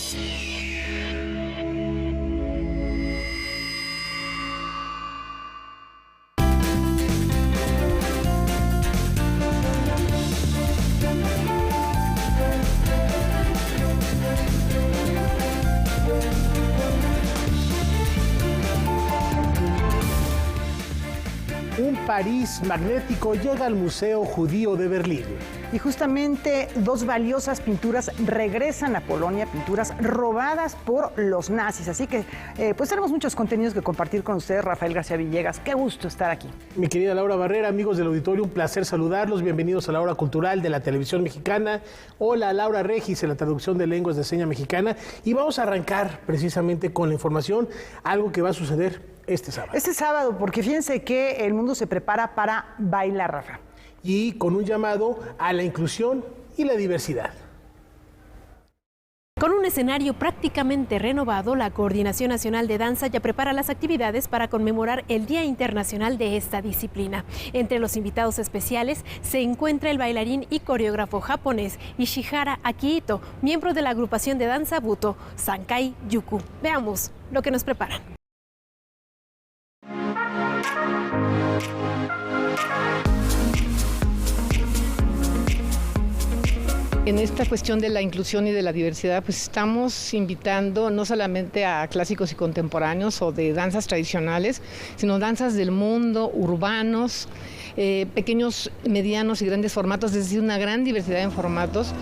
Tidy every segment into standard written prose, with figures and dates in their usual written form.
Un París magnético llega al Museo Judío de Berlín. Y justamente dos valiosas pinturas regresan a Polonia, pinturas robadas por los nazis. Así que pues tenemos muchos contenidos que compartir con ustedes. Rafael García Villegas, qué gusto estar aquí. Mi querida Laura Barrera, amigos del auditorio, un placer saludarlos. Bienvenidos a la Hora Cultural de la Televisión Mexicana. Hola, Laura Regis en la traducción de lenguas de seña mexicana. Y vamos a arrancar precisamente con la información, algo que va a suceder este sábado. Este sábado, porque fíjense que el mundo se prepara para bailar, Rafa. Y con un llamado a la inclusión y la diversidad. Con un escenario prácticamente renovado, la Coordinación Nacional de Danza ya prepara las actividades para conmemorar el Día Internacional de esta disciplina. Entre los invitados especiales se encuentra el bailarín y coreógrafo japonés Ishihara Akihito, miembro de la agrupación de danza Buto, Sankai Yuku. Veamos lo que nos preparan. En esta cuestión de la inclusión y de la diversidad, pues estamos invitando no solamente a clásicos y contemporáneos o de danzas tradicionales, sino danzas del mundo, urbanos, pequeños, medianos y grandes formatos, es decir, una gran diversidad en formatos.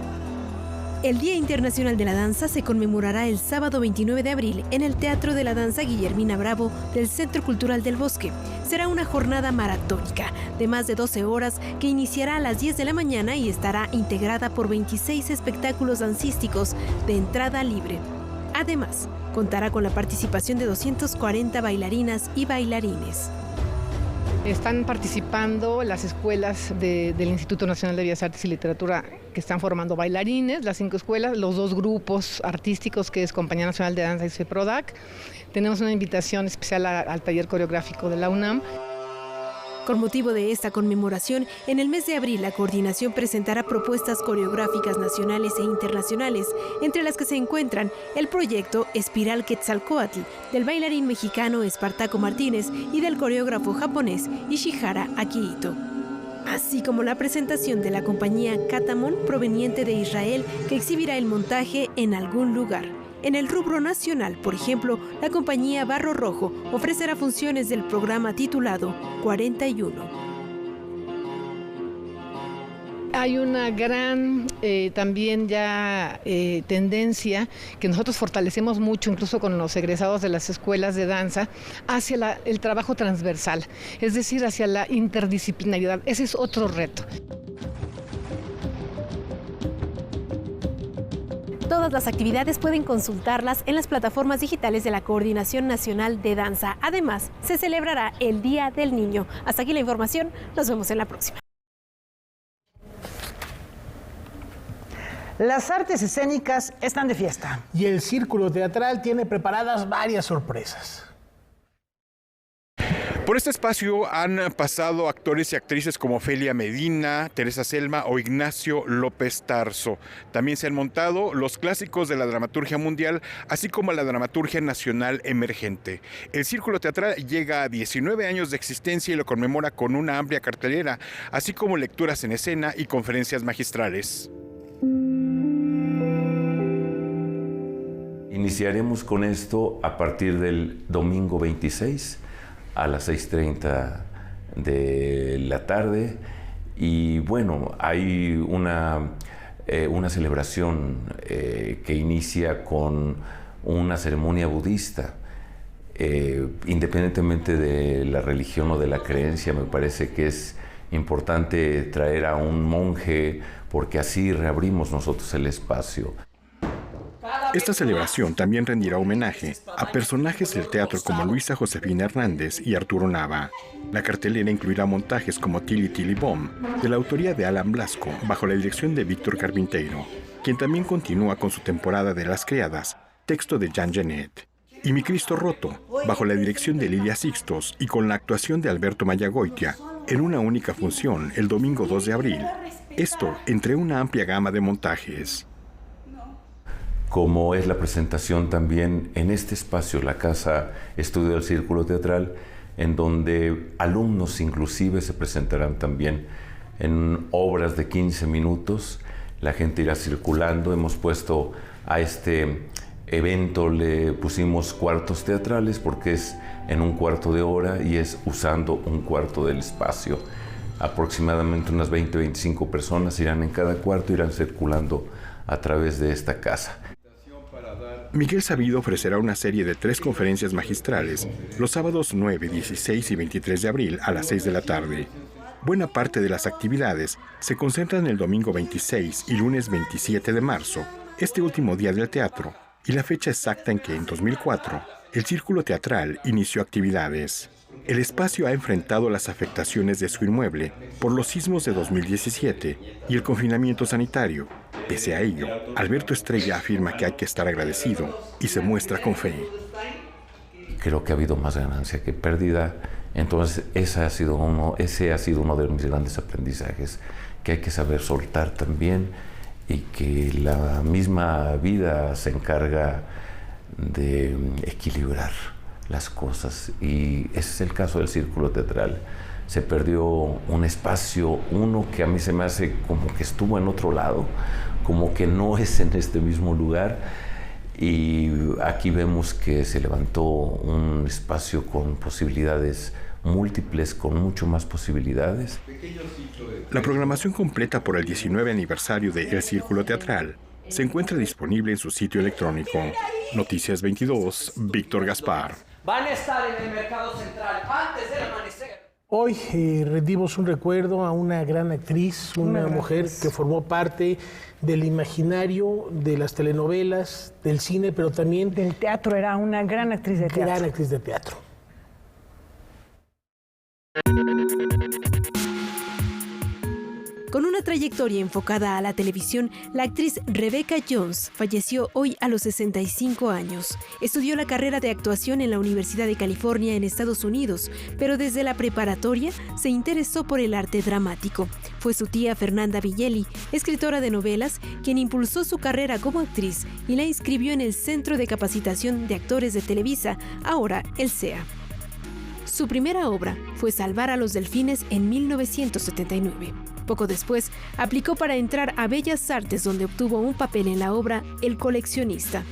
El Día Internacional de la Danza se conmemorará el sábado 29 de abril en el Teatro de la Danza Guillermina Bravo del Centro Cultural del Bosque. Será una jornada maratónica de más de 12 horas que iniciará a las 10 de la mañana y estará integrada por 26 espectáculos dancísticos de entrada libre. Además, contará con la participación de 240 bailarinas y bailarines. Están participando las escuelas del Instituto Nacional de Bellas Artes y Literatura que están formando bailarines, las 5 escuelas, los 2 grupos artísticos que es Compañía Nacional de Danza y CEPRODAC. Tenemos una invitación especial al taller coreográfico de la UNAM. Con motivo de esta conmemoración, en el mes de abril la coordinación presentará propuestas coreográficas nacionales e internacionales, entre las que se encuentran el proyecto Espiral Quetzalcóatl, del bailarín mexicano Espartaco Martínez y del coreógrafo japonés Ishihara Akihito, así como la presentación de la compañía Katamon proveniente de Israel, que exhibirá el montaje en algún lugar. En el rubro nacional, por ejemplo, la compañía Barro Rojo ofrecerá funciones del programa titulado 41. Hay una gran también ya tendencia que nosotros fortalecemos mucho, incluso con los egresados de las escuelas de danza, hacia el trabajo transversal, es decir, hacia la interdisciplinaridad. Ese es otro reto. Todas las actividades pueden consultarlas en las plataformas digitales de la Coordinación Nacional de Danza. Además, se celebrará el Día del Niño. Hasta aquí la información. Nos vemos en la próxima. Las artes escénicas están de fiesta. Y el Círculo Teatral tiene preparadas varias sorpresas. Por este espacio han pasado actores y actrices como Ofelia Medina, Teresa Selma o Ignacio López Tarso. También se han montado los clásicos de la dramaturgia mundial, así como la dramaturgia nacional emergente. El Círculo Teatral llega a 19 años de existencia y lo conmemora con una amplia cartelera, así como lecturas en escena y conferencias magistrales. Iniciaremos con esto a partir del domingo 26 a las 6:30 de la tarde y bueno, hay una celebración que inicia con una ceremonia budista. Independientemente de la religión o de la creencia, me parece que es importante traer a un monje porque así reabrimos nosotros el espacio. Esta celebración también rendirá homenaje a personajes del teatro como Luisa Josefina Hernández y Arturo Nava. La cartelera incluirá montajes como Tilly Tilly Bomb, de la autoría de Alan Blasco, bajo la dirección de Víctor Carpinteiro, quien también continúa con su temporada de Las Criadas, texto de Jean Genet. Y Mi Cristo Roto, bajo la dirección de Lidia Sixtos y con la actuación de Alberto Mayagoitia, en una única función el domingo 2 de abril. Esto entre una amplia gama de montajes. como es la presentación también en este espacio, la Casa Estudio del Círculo Teatral, en donde alumnos inclusive se presentarán también en obras de 15 minutos. La gente irá circulando. Hemos puesto a este evento, le pusimos cuartos teatrales porque es en un cuarto de hora y es usando un cuarto del espacio. Aproximadamente unas 20-25 personas irán en cada cuarto, irán circulando a través de esta casa. Miguel Sabido ofrecerá una serie de 3 conferencias magistrales los sábados 9, 16 y 23 de abril a las 6 de la tarde. Buena parte de las actividades se concentran el domingo 26 y lunes 27 de marzo, este último día del teatro, y la fecha exacta en que en 2004 el Círculo Teatral inició actividades. El espacio ha enfrentado las afectaciones de su inmueble por los sismos de 2017 y el confinamiento sanitario. Pese a ello, Alberto Estrella afirma que hay que estar agradecido y se muestra con fe. Creo que ha habido más ganancia que pérdida, entonces ese ha sido uno de mis grandes aprendizajes, que hay que saber soltar también y que la misma vida se encarga de equilibrar las cosas, y ese es el caso del Círculo Teatral. Se perdió un espacio, uno que a mí se me hace como que estuvo en otro lado, como que no es en este mismo lugar, y aquí vemos que se levantó un espacio con posibilidades múltiples, con mucho más posibilidades. La programación completa por el 19 aniversario de El Círculo Teatral se encuentra disponible en su sitio electrónico. Noticias 22, Víctor Gaspar. Van a estar en el Mercado Central antes del amanecer. Hoy rendimos un recuerdo a una gran actriz, una mujer que formó parte del imaginario de las telenovelas, del cine, pero también del teatro. Era una gran actriz de teatro. Gran actriz de teatro. Con una trayectoria enfocada a la televisión, la actriz Rebecca Jones falleció hoy a los 65 años. Estudió la carrera de actuación en la Universidad de California en Estados Unidos, pero desde la preparatoria se interesó por el arte dramático. Fue su tía Fernanda Villeli, escritora de novelas, quien impulsó su carrera como actriz y la inscribió en el Centro de Capacitación de Actores de Televisa, ahora el CEA. Su primera obra fue Salvar a los delfines en 1979. Poco después, aplicó para entrar a Bellas Artes, donde obtuvo un papel en la obra El coleccionista.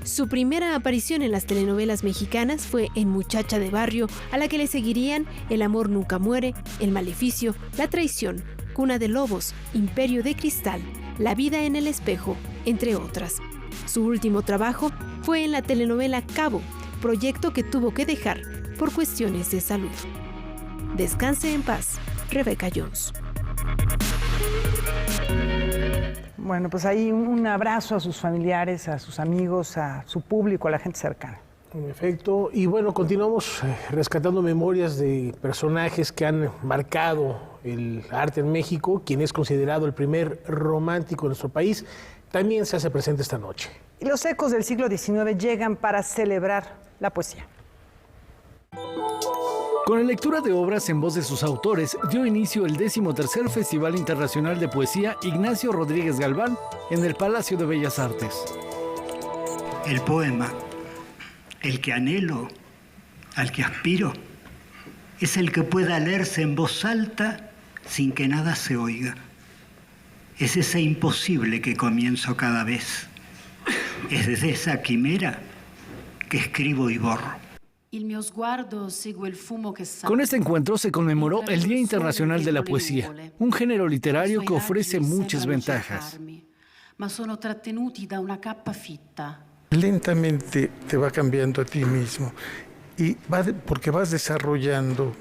Su primera aparición en las telenovelas mexicanas fue en Muchacha de Barrio, a la que le seguirían El amor nunca muere, El maleficio, La traición, Cuna de lobos, Imperio de cristal, La vida en el espejo, entre otras. Su último trabajo fue en la telenovela Cabo, proyecto que tuvo que dejar por cuestiones de salud. Descanse en paz, Rebecca Jones. Bueno, pues ahí un abrazo a sus familiares, a sus amigos, a su público, a la gente cercana. En efecto, y bueno, continuamos rescatando memorias de personajes que han marcado el arte en México. Quien es considerado el primer romántico de nuestro país, también se hace presente esta noche. Y los ecos del siglo XIX llegan para celebrar la poesía. Con la lectura de obras en voz de sus autores, dio inicio el 13º Festival Internacional de Poesía Ignacio Rodríguez Galván en el Palacio de Bellas Artes. El poema, el que anhelo, al que aspiro, es el que pueda leerse en voz alta sin que nada se oiga. Es ese imposible que comienzo cada vez. Es desde esa quimera que escribo y borro. Con este encuentro se conmemoró el Día Internacional de la Poesía, un género literario que ofrece muchas ventajas. Lentamente te va cambiando a ti mismo porque vas desarrollando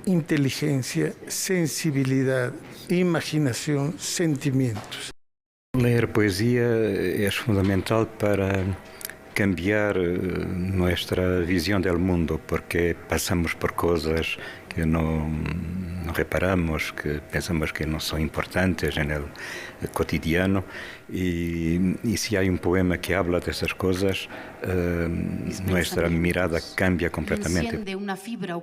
inteligencia, sensibilidad, imaginación, sentimientos. Leer poesía es fundamental para cambiar nuestra visión del mundo, porque pasamos por cosas que no reparamos, que pensamos que no son importantes en el cotidiano, y si hay un poema que habla de esas cosas, nuestra mirada cambia completamente.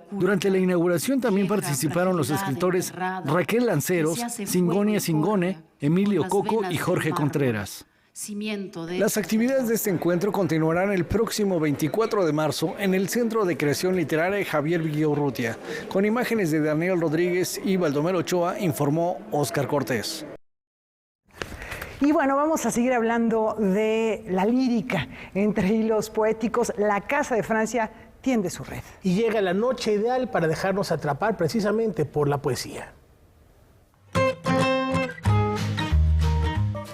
Durante la inauguración también participaron los escritores Raquel Lanceros, Singonia Singone, Emilio Coco y Jorge Contreras. cimiento de... Las actividades de este encuentro continuarán el próximo 24 de marzo en el Centro de Creación Literaria Javier Villaurrutia. Con imágenes de Daniel Rodríguez y Baldomero Ochoa, informó Óscar Cortés. Y bueno, vamos a seguir hablando de la lírica. Entre hilos poéticos, la Casa de Francia tiende su red. Y llega la noche ideal para dejarnos atrapar precisamente por la poesía.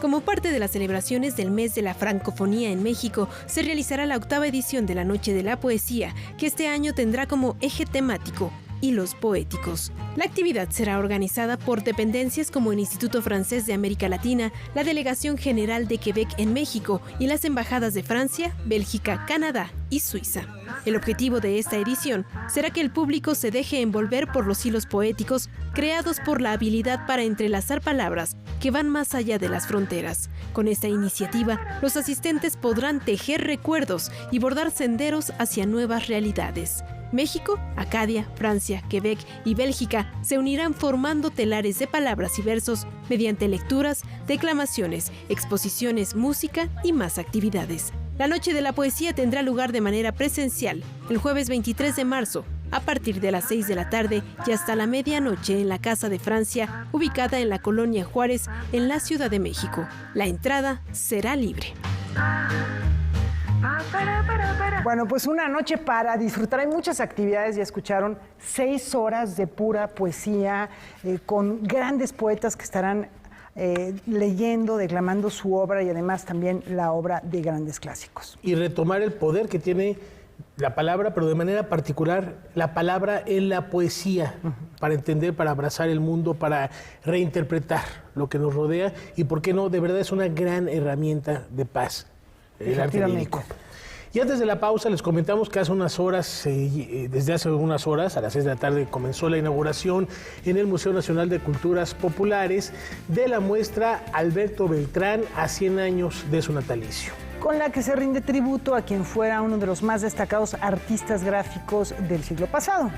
Como parte de las celebraciones del mes de la francofonía en México, se realizará la 8ª edición de la Noche de la Poesía, que este año tendrá como eje temático hilos poéticos. La actividad será organizada por dependencias como el Instituto Francés de América Latina, la Delegación General de Quebec en México y las embajadas de Francia, Bélgica, Canadá y Suiza. El objetivo de esta edición será que el público se deje envolver por los hilos poéticos creados por la habilidad para entrelazar palabras que van más allá de las fronteras. Con esta iniciativa, los asistentes podrán tejer recuerdos y bordar senderos hacia nuevas realidades. México, Acadia, Francia, Quebec y Bélgica se unirán formando telares de palabras y versos mediante lecturas, declamaciones, exposiciones, música y más actividades. La Noche de la Poesía tendrá lugar de manera presencial el jueves 23 de marzo, a partir de las 6 de la tarde y hasta la medianoche en la Casa de Francia, ubicada en la Colonia Juárez, en la Ciudad de México. La entrada será libre. Bueno, pues una noche para disfrutar. Hay muchas actividades, ya escucharon, 6 horas de pura poesía, con grandes poetas que estarán leyendo, declamando su obra y además también la obra de grandes clásicos. Y retomar el poder que tiene la palabra, pero de manera particular la palabra en la poesía, para entender, para abrazar el mundo, para reinterpretar lo que nos rodea y, ¿por qué no? De verdad es una gran herramienta de paz. El arte lírico. Y antes de la pausa les comentamos que hace unas horas, desde hace unas horas, a las 6 de la tarde, comenzó la inauguración en el Museo Nacional de Culturas Populares de la muestra Alberto Beltrán a 100 años de su natalicio, con la que se rinde tributo a quien fuera uno de los más destacados artistas gráficos del siglo pasado.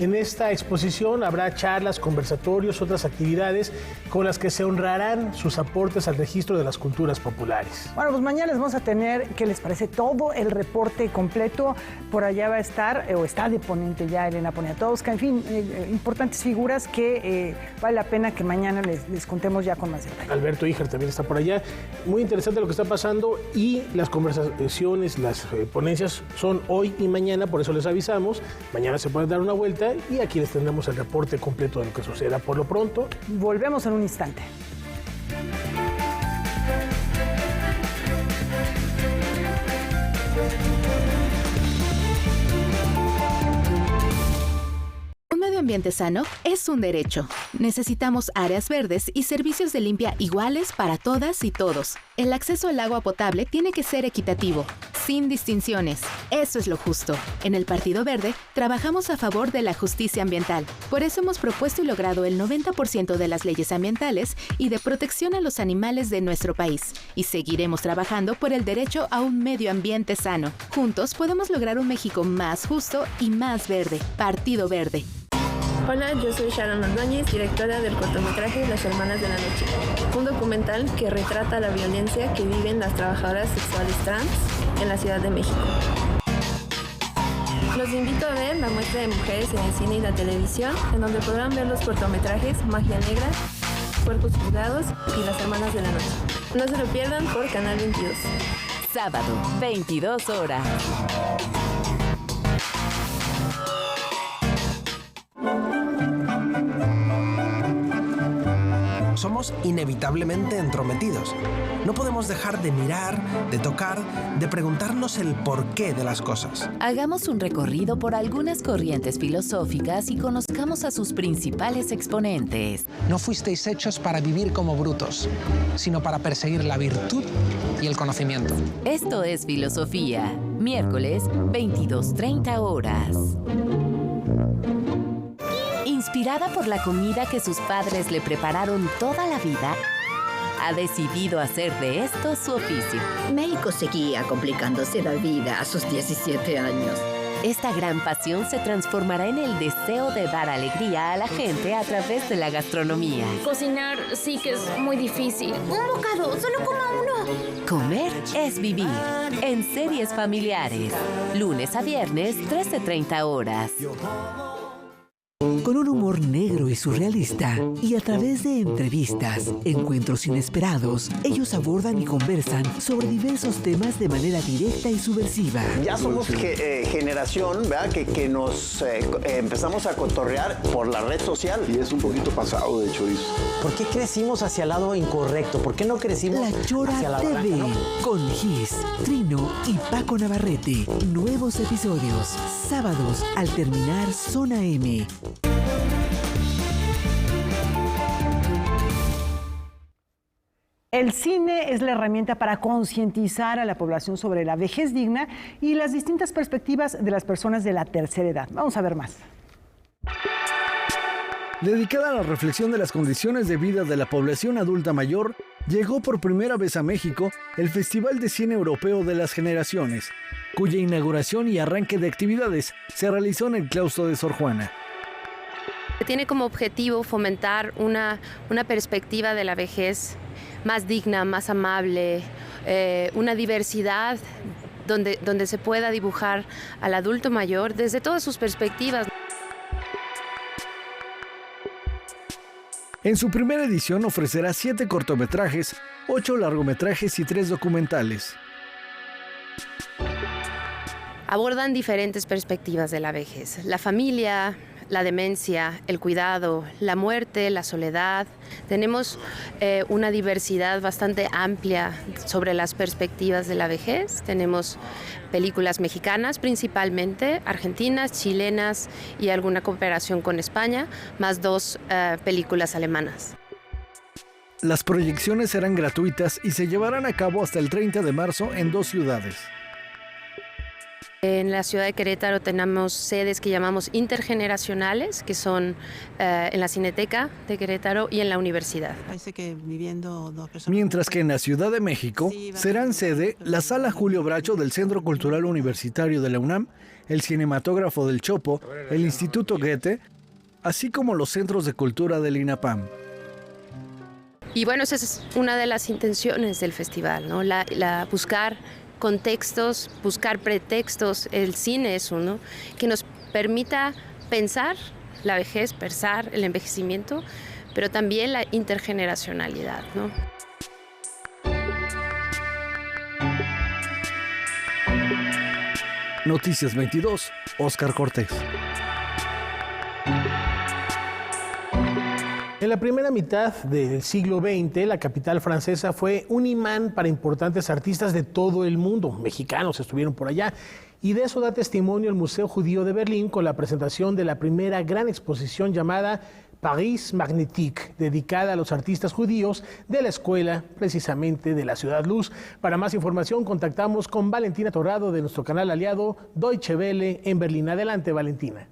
En esta exposición habrá charlas, conversatorios, otras actividades con las que se honrarán sus aportes al registro de las culturas populares. Bueno, pues mañana les vamos a tener, ¿qué les parece? Todo el reporte completo. Por allá va a estar, o está de ponente ya Elena Poniatowska, en fin, importantes figuras que vale la pena que mañana les contemos ya con más detalle. Alberto Híjar también está por allá. Muy interesante lo que está pasando y las conversaciones, las ponencias son hoy y mañana, por eso les avisamos. Mañana se pueden dar una vuelta y aquí les tendremos el reporte completo de lo que suceda. Por lo pronto, volvemos en un instante. Un medio ambiente sano es un derecho. Necesitamos áreas verdes y servicios de limpia iguales para todas y todos. El acceso al agua potable tiene que ser equitativo, sin distinciones. Eso es lo justo. En el Partido Verde trabajamos a favor de la justicia ambiental. Por eso hemos propuesto y logrado el 90% de las leyes ambientales y de protección a los animales de nuestro país. Y seguiremos trabajando por el derecho a un medio ambiente sano. Juntos podemos lograr un México más justo y más verde. Partido Verde. Hola, yo soy Sharon Ordóñez, directora del cortometraje Las Hermanas de la Noche, un documental que retrata la violencia que viven las trabajadoras sexuales trans en la Ciudad de México. Los invito a ver la muestra de mujeres en el cine y la televisión, en donde podrán ver los cortometrajes Magia Negra, Cuerpos Juzgados y Las Hermanas de la Noche. No se lo pierdan por Canal 22. Sábado, 22 horas. Somos inevitablemente entrometidos. No podemos dejar de mirar, de tocar, de preguntarnos el porqué de las cosas. Hagamos un recorrido por algunas corrientes filosóficas y conozcamos a sus principales exponentes. No fuisteis hechos para vivir como brutos, sino para perseguir la virtud y el conocimiento. Esto es Filosofía, miércoles, 22:30 horas. Inspirada por la comida que sus padres le prepararon toda la vida, ha decidido hacer de esto su oficio. México seguía complicándose la vida a sus 17 años. Esta gran pasión se transformará en el deseo de dar alegría a la gente a través de la gastronomía. Cocinar sí que es muy difícil. Un bocado, solo coma uno. Comer es vivir. En Series Familiares. Lunes a viernes, 13:30 horas. Con un humor negro y surrealista, y a través de entrevistas, encuentros inesperados, ellos abordan y conversan sobre diversos temas de manera directa y subversiva. Ya somos generación, ¿verdad? Que nos empezamos a cotorrear por la red social. Y es un poquito pasado de chorizo. ¿Por qué crecimos hacia el lado incorrecto? ¿Por qué no crecimos La Chora hacia la TV, naranja, no? con Gis, Trino y Paco Navarrete. Nuevos episodios, sábados al terminar Zona M. El cine es la herramienta para concientizar a la población sobre la vejez digna y las distintas perspectivas de las personas de la tercera edad. Vamos a ver más. Dedicada a la reflexión de las condiciones de vida de la población adulta mayor, llegó por primera vez a México el Festival de Cine Europeo de las Generaciones, cuya inauguración y arranque de actividades se realizó en el claustro de Sor Juana. Tiene como objetivo fomentar una perspectiva de la vejez más digna, más amable, una diversidad donde se pueda dibujar al adulto mayor desde todas sus perspectivas. En su primera edición ofrecerá 7 cortometrajes, 8 largometrajes y 3 documentales. Abordan diferentes perspectivas de la vejez, la familia, la demencia, el cuidado, la muerte, la soledad. Tenemos una diversidad bastante amplia sobre las perspectivas de la vejez. Tenemos películas mexicanas principalmente, argentinas, chilenas y alguna cooperación con España, más 2 películas alemanas. Las proyecciones serán gratuitas y se llevarán a cabo hasta el 30 de marzo en 2 ciudades. En la ciudad de Querétaro tenemos sedes que llamamos intergeneracionales, que son en la Cineteca de Querétaro y en la universidad. Mientras que en la Ciudad de México serán sede la Sala Julio Bracho del Centro Cultural Universitario de la UNAM, el Cinematógrafo del Chopo, el Instituto Goethe, así como los centros de cultura del INAPAM. Y bueno, esa es una de las intenciones del festival, ¿no? Buscar contextos, buscar pretextos. El cine es uno que nos permita pensar la vejez, pensar el envejecimiento, pero también la intergeneracionalidad, ¿no? Noticias 22, Óscar Cortés. En la primera mitad del siglo XX, la capital francesa fue un imán para importantes artistas de todo el mundo. Mexicanos estuvieron por allá. Y de eso da testimonio el Museo Judío de Berlín con la presentación de la primera gran exposición llamada Paris Magnétique, dedicada a los artistas judíos de la escuela, precisamente de la Ciudad Luz. Para más información, contactamos con Valentina Torrado de nuestro canal aliado Deutsche Welle en Berlín. Adelante, Valentina.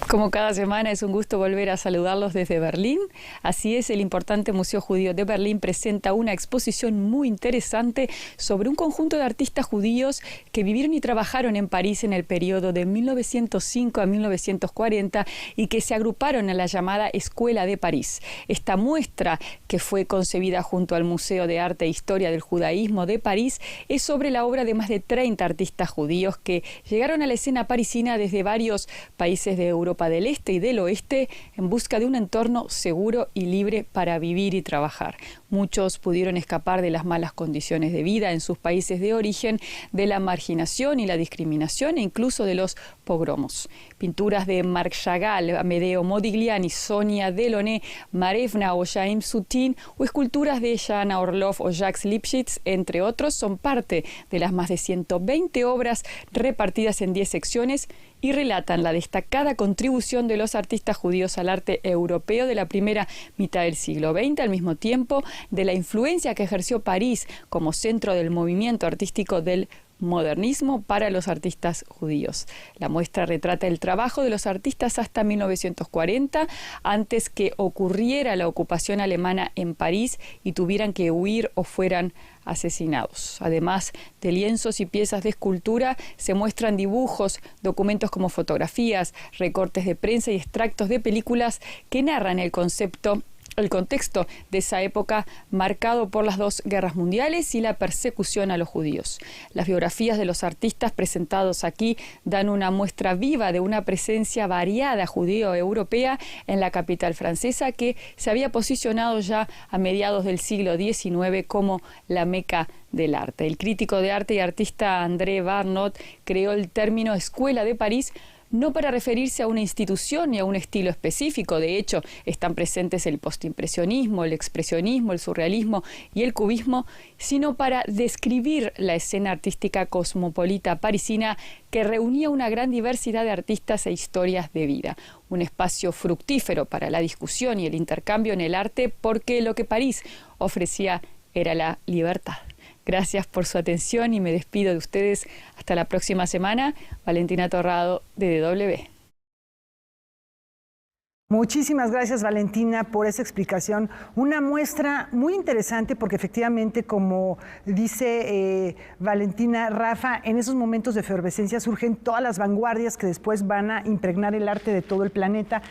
Como cada semana es un gusto volver a saludarlos desde Berlín. Así es, el importante Museo Judío de Berlín presenta una exposición muy interesante sobre un conjunto de artistas judíos que vivieron y trabajaron en París en el periodo de 1905 a 1940 y que se agruparon en la llamada Escuela de París. Esta muestra, que fue concebida junto al Museo de Arte e Historia del Judaísmo de París, es sobre la obra de más de 30 artistas judíos que llegaron a la escena parisina desde varios países de Europa del Este y del Oeste en busca de un entorno seguro y libre para vivir y trabajar. Muchos pudieron escapar de las malas condiciones de vida en sus países de origen, de la marginación y la discriminación e incluso de los pogromos. Pinturas de Marc Chagall, Amedeo Modigliani, Sonia Delaunay, Marevna o Jaime Soutine o esculturas de Jana Orlov o Jacques Lipchitz, entre otros, son parte de las más de 120 obras repartidas en 10 secciones y relatan la destacada contribución de los artistas judíos al arte europeo de la primera mitad del siglo XX, al mismo tiempo de la influencia que ejerció París como centro del movimiento artístico del modernismo para los artistas judíos. La muestra retrata el trabajo de los artistas hasta 1940, antes que ocurriera la ocupación alemana en París y tuvieran que huir o fueran asesinados. Además de lienzos y piezas de escultura, se muestran dibujos, documentos como fotografías, recortes de prensa y extractos de películas que narran el concepto el contexto de esa época marcado por las 2 guerras mundiales y la persecución a los judíos. Las biografías de los artistas presentados aquí dan una muestra viva de una presencia variada judío-europea en la capital francesa, que se había posicionado ya a mediados del siglo XIX como la meca del arte. El crítico de arte y artista André Barnot creó el término Escuela de París no para referirse a una institución ni a un estilo específico. De hecho, están presentes el postimpresionismo, el expresionismo, el surrealismo y el cubismo, sino para describir la escena artística cosmopolita parisina que reunía una gran diversidad de artistas e historias de vida. Un espacio fructífero para la discusión y el intercambio en el arte, porque lo que París ofrecía era la libertad. Gracias por su atención y me despido de ustedes hasta la próxima semana. Valentina Torrado, de DW. Muchísimas gracias, Valentina, por esa explicación. Una muestra muy interesante porque efectivamente, como dice Valentina, Rafa, en esos momentos de efervescencia surgen todas las vanguardias que después van a impregnar el arte de todo el planeta.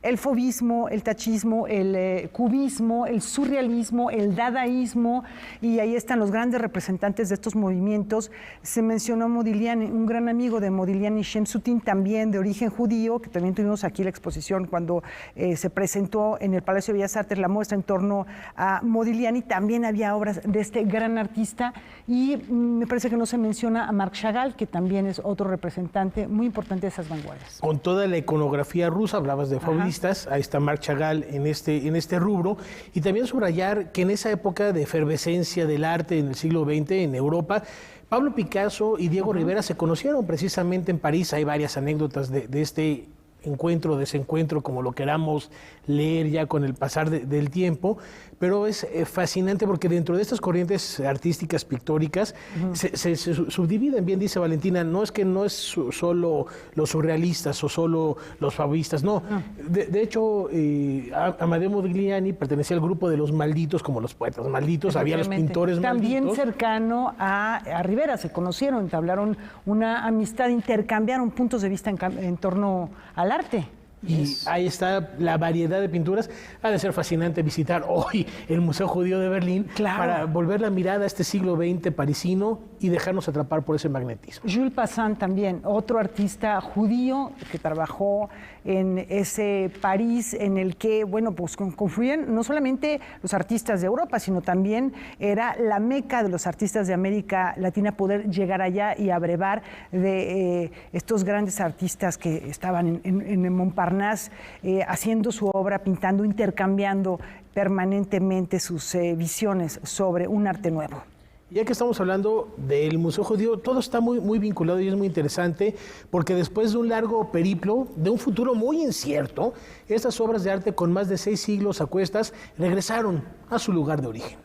El fauvismo, el tachismo, el cubismo, el surrealismo, el dadaísmo, y ahí están los grandes representantes de estos movimientos. Se mencionó Modigliani, un gran amigo de Modigliani, Shamsuddin, también de origen judío, que también tuvimos aquí la exposición cuando se presentó en el Palacio de Bellas Artes la muestra en torno a Modigliani. También había obras de este gran artista, y me parece que no se menciona a Marc Chagall, que también es otro representante muy importante de esas vanguardias. Con toda la iconografía rusa, hablabas de fauvismo. Ahí está Marc Chagall en este rubro, y también subrayar que en esa época de efervescencia del arte en el siglo XX en Europa, Pablo Picasso y Diego Rivera se conocieron precisamente en París. Hay varias anécdotas de este encuentro, desencuentro, como lo queramos leer ya con el pasar del tiempo, pero es fascinante porque dentro de estas corrientes artísticas pictóricas se subdividen, bien dice Valentina, no es solo los surrealistas o solo los fauvistas, no. De hecho, Amadeo Modigliani pertenecía al grupo de los malditos, como los poetas malditos, había los pintores también malditos. También cercano a Rivera, se conocieron, entablaron una amistad, intercambiaron puntos de vista en torno al arte. Y ahí está la variedad de pinturas. Ha de ser fascinante visitar hoy el Museo Judío de Berlín, claro, para volver la mirada a este siglo XX parisino y dejarnos atrapar por ese magnetismo. Jules Passan también, otro artista judío que trabajó en ese París en el que, bueno, pues confluyen no solamente los artistas de Europa, sino también era la meca de los artistas de América Latina, poder llegar allá y abrevar de estos grandes artistas que estaban en Montparnasse, haciendo su obra, pintando, intercambiando permanentemente sus visiones sobre un arte nuevo. Ya que estamos hablando del Museo Judío, todo está muy vinculado y es muy interesante porque después de un largo periplo, de un futuro muy incierto, estas obras de arte con más de 6 siglos a cuestas regresaron a su lugar de origen.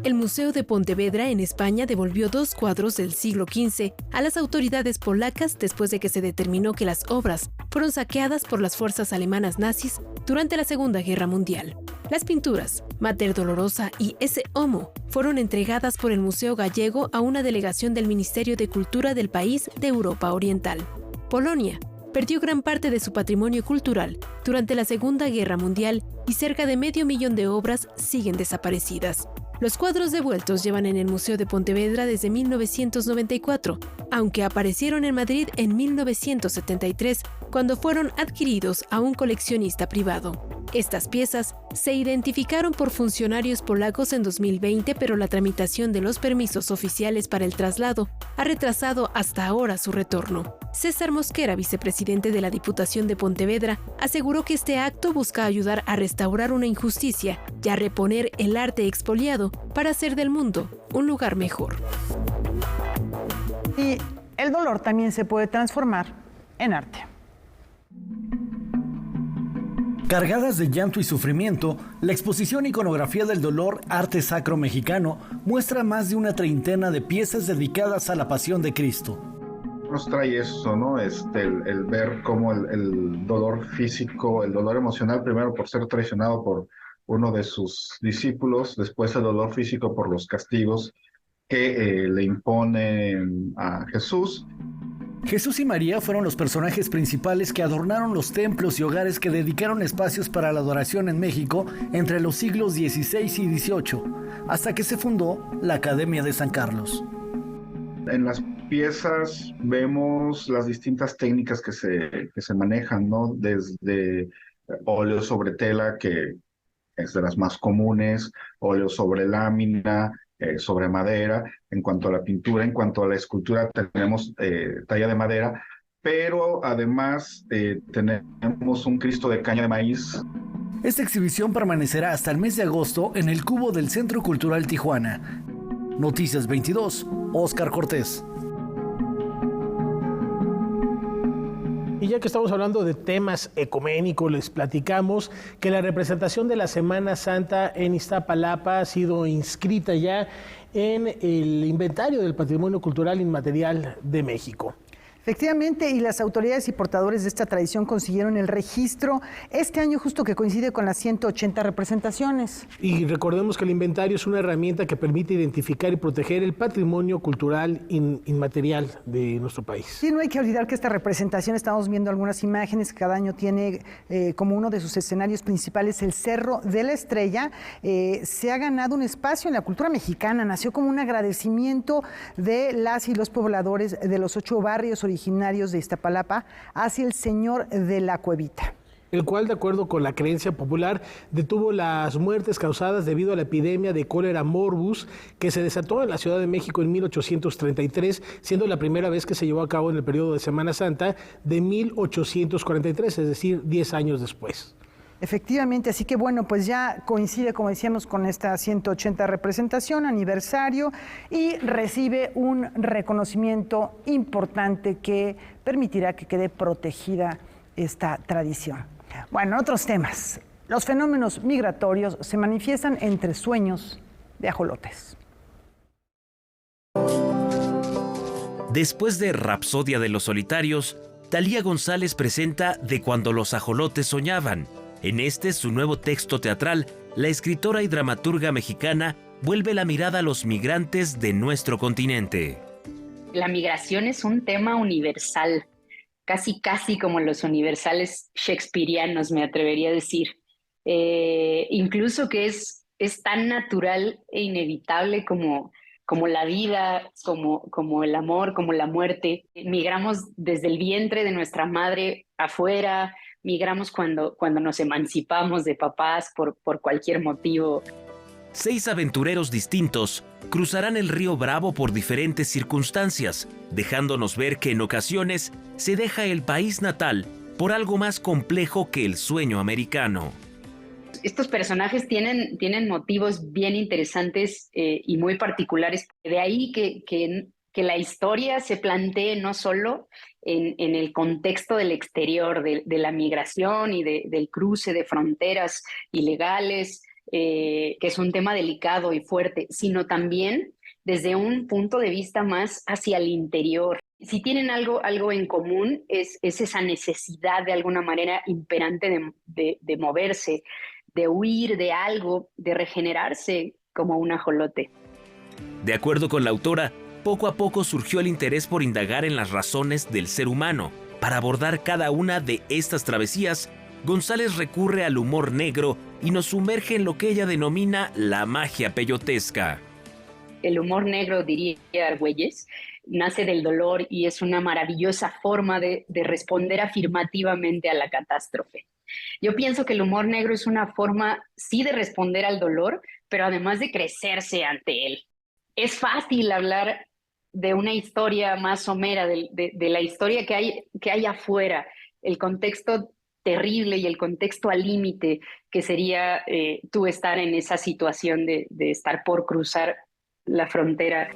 El Museo de Pontevedra en España devolvió 2 cuadros del siglo XV a las autoridades polacas después de que se determinó que las obras fueron saqueadas por las fuerzas alemanas nazis durante la Segunda Guerra Mundial. Las pinturas Mater Dolorosa y Esse Homo fueron entregadas por el Museo Gallego a una delegación del Ministerio de Cultura del país de Europa Oriental. Polonia perdió gran parte de su patrimonio cultural durante la Segunda Guerra Mundial y cerca de 500.000 de obras siguen desaparecidas. Los cuadros devueltos llevan en el Museo de Pontevedra desde 1994, aunque aparecieron en Madrid en 1973, cuando fueron adquiridos a un coleccionista privado. Estas piezas se identificaron por funcionarios polacos en 2020, pero la tramitación de los permisos oficiales para el traslado ha retrasado hasta ahora su retorno. César Mosquera, vicepresidente de la Diputación de Pontevedra, aseguró que este acto busca ayudar a restaurar una injusticia y a reponer el arte expoliado para hacer del mundo un lugar mejor. Y el dolor también se puede transformar en arte. Cargadas de llanto y sufrimiento, la exposición Iconografía del Dolor, Arte Sacro Mexicano, muestra más de una treintena de piezas dedicadas a la Pasión de Cristo. Nos trae eso, ¿no? El ver cómo el dolor físico, el dolor emocional, primero por ser traicionado por uno de sus discípulos, después el dolor físico por los castigos que le imponen a Jesús. Jesús y María fueron los personajes principales que adornaron los templos y hogares que dedicaron espacios para la adoración en México entre los siglos XVI y XVIII, hasta que se fundó la Academia de San Carlos. En las piezas vemos las distintas técnicas que se manejan, ¿no? Desde óleo sobre tela, que es de las más comunes, óleo sobre lámina, sobre madera. En cuanto a la pintura, en cuanto a la escultura, tenemos talla de madera, pero además tenemos un Cristo de caña de maíz. Esta exhibición permanecerá hasta el mes de agosto en el Cubo del Centro Cultural Tijuana. Noticias 22, Óscar Cortés. Y ya que estamos hablando de temas ecuménicos, les platicamos que la representación de la Semana Santa en Iztapalapa ha sido inscrita ya en el inventario del Patrimonio Cultural Inmaterial de México. Efectivamente, y las autoridades y portadores de esta tradición consiguieron el registro este año, justo que coincide con las 180 representaciones. Y recordemos que el inventario es una herramienta que permite identificar y proteger el patrimonio cultural inmaterial de nuestro país. Sí, no hay que olvidar que esta representación, estamos viendo algunas imágenes, que cada año tiene como uno de sus escenarios principales el Cerro de la Estrella. Se ha ganado un espacio en la cultura mexicana, nació como un agradecimiento de las y los pobladores de los 8 barrios originarios de Iztapalapa hacia el Señor de la Cuevita, el cual, de acuerdo con la creencia popular, detuvo las muertes causadas debido a la epidemia de cólera morbus que se desató en la Ciudad de México en 1833, siendo la primera vez que se llevó a cabo en el periodo de Semana Santa de 1843, es decir, 10 años después. Efectivamente, así que bueno, pues ya coincide, como decíamos, con esta 180 representación, aniversario, y recibe un reconocimiento importante que permitirá que quede protegida esta tradición. Bueno, otros temas. Los fenómenos migratorios se manifiestan entre sueños de ajolotes. Después de Rapsodia de los Solitarios, Thalía González presenta De cuando los ajolotes soñaban. En su nuevo texto teatral, la escritora y dramaturga mexicana vuelve la mirada a los migrantes de nuestro continente. La migración es un tema universal, casi como los universales shakespearianos, me atrevería a decir. Incluso que es tan natural e inevitable como la vida, como el amor, como la muerte. Migramos desde el vientre de nuestra madre afuera, migramos cuando nos emancipamos de papás por cualquier motivo. 6 aventureros distintos cruzarán el río Bravo por diferentes circunstancias, dejándonos ver que en ocasiones se deja el país natal por algo más complejo que el sueño americano. Estos personajes tienen motivos bien interesantes y muy particulares. De ahí que la historia se plantee no solo en el contexto del exterior, de la migración y del cruce de fronteras ilegales, que es un tema delicado y fuerte, sino también desde un punto de vista más hacia el interior. Si tienen algo en común es esa necesidad de alguna manera imperante de moverse, de huir de algo, de regenerarse como un ajolote. De acuerdo con la autora, poco a poco surgió el interés por indagar en las razones del ser humano. Para abordar cada una de estas travesías, González recurre al humor negro y nos sumerge en lo que ella denomina la magia peyotesca. El humor negro, diría Argüelles, nace del dolor y es una maravillosa forma de responder afirmativamente a la catástrofe. Yo pienso que el humor negro es una forma, sí, de responder al dolor, pero además de crecerse ante él. Es fácil hablar de una historia más somera, de la historia que hay afuera, el contexto terrible y el contexto al límite que sería tú estar en esa situación de estar por cruzar la frontera.